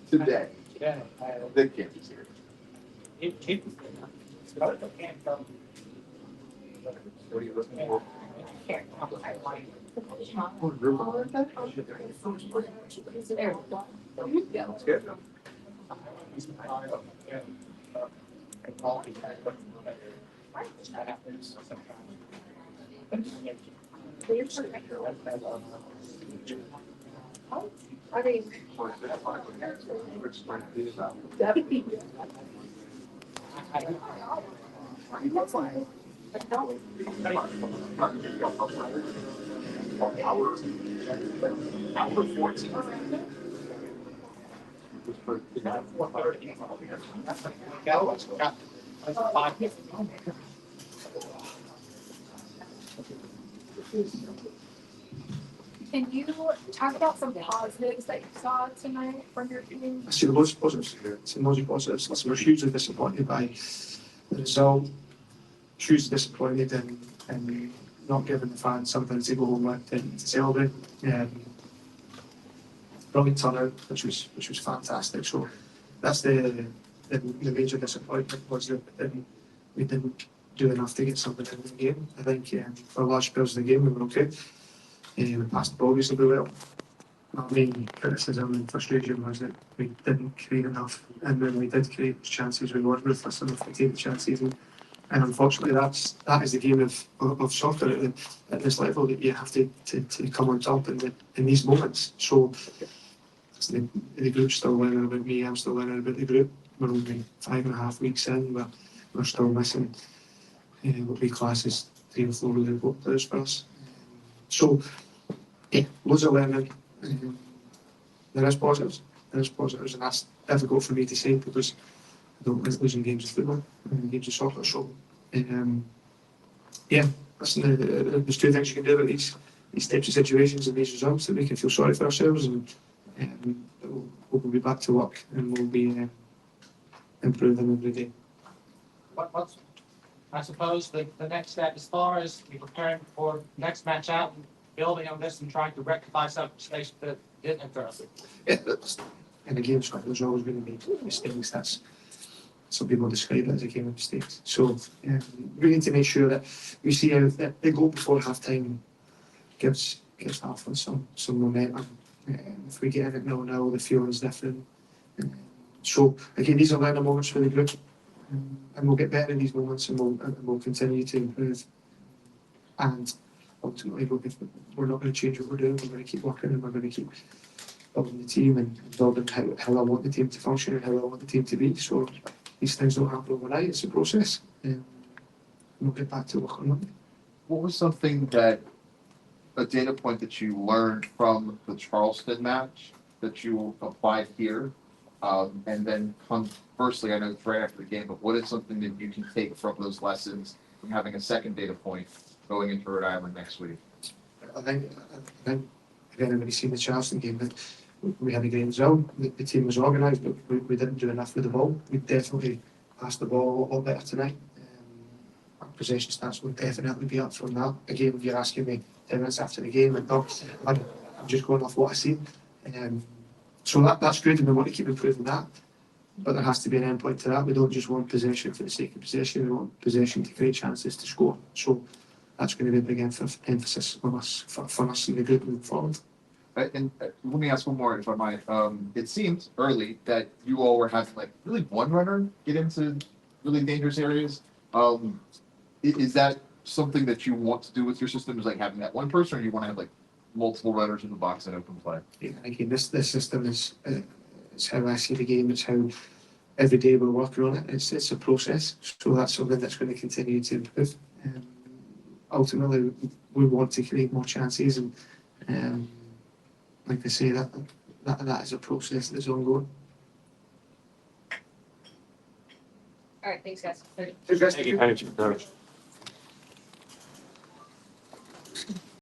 Today, the kids here. What are you looking for? That's good. Hour 14. Can you talk about some positives that you saw tonight from your team? I see loads of positives. See loads of positives. Listen, we're hugely disappointed by the result. Hugely disappointed in not giving the fans something to go home with and to celebrate. Brilliant turnout, which was fantastic. So that's the major disappointment was that we didn't do enough to get something in the game. I think for large spells of the game we were okay. We passed the ball reasonably well. My main criticism and frustration was that we didn't create enough, and when we did create chances, we weren't ruthless enough to take the chances. And unfortunately, that is the game of soccer at this level, that you have to come on top in these moments. So the group's still learning about me. I'm still learning about the group. We're only 5.5 weeks in. We're still missing what we class as 3 or 4 really important players for us. So yeah, loads of learning. There is positives, and that's difficult for me to say because I don't like losing games of football and games of soccer. So, yeah, listen, there's 2 things you can do about these types of situations and these results, that we can feel sorry for ourselves, and we'll be back to work and we'll be improving every day. What's, I suppose, the next step as far as you preparing for next match out and building on this and trying to rectify some mistakes that didn't occur? Yeah, in a game of soccer, there's always going to be mistakes. That's some people describe it as a game of mistakes. So we need to make sure that we see how the goal before half time gives Hartford some momentum. If we get in at 0-0, the feeling's different. So again, these are learning moments for the group, and we'll get better in these moments, and we'll continue to improve. And ultimately, we're not going to change what we're doing. We're going to keep working, and we're going to keep building the team and building how I want the team to function and how I want the team to be. So these things don't happen overnight. It's a process, and we'll get back to work on Monday. What was something a data point that you learned from the Charleston match that you applied here? And then conversely, I know it's right after the game, but what is something that you can take from those lessons from having a second data point going into Rhode Island next week? I think again, everybody's seen the Charleston game, but we had a great result. The team was organised, but we didn't do enough with the ball. We definitely passed the ball a lot better tonight. Our possession stats will definitely be up from that. Again, if you're asking me 10 minutes after the game, I'm just going off what I see. So that's good, and we want to keep improving that. But there has to be an end point to that. We don't just want possession for the sake of possession. We want possession to create chances to score. So that's going to be a big emphasis on us for us in the group moving forward. And let me ask one more, if I might. It seemed early that you all were having like really one runner get into really dangerous areas. Is that something that you want to do with your system? Is like having that one person, or you want to have like multiple runners in the box and open play? Yeah, again, this system is how I see the game. It's how every day we're working on it. It's a process. So that's something that's going to continue to improve. Ultimately, we want to create more chances, and like I say, that is a process that's ongoing. All right, thanks, guys. Thank you.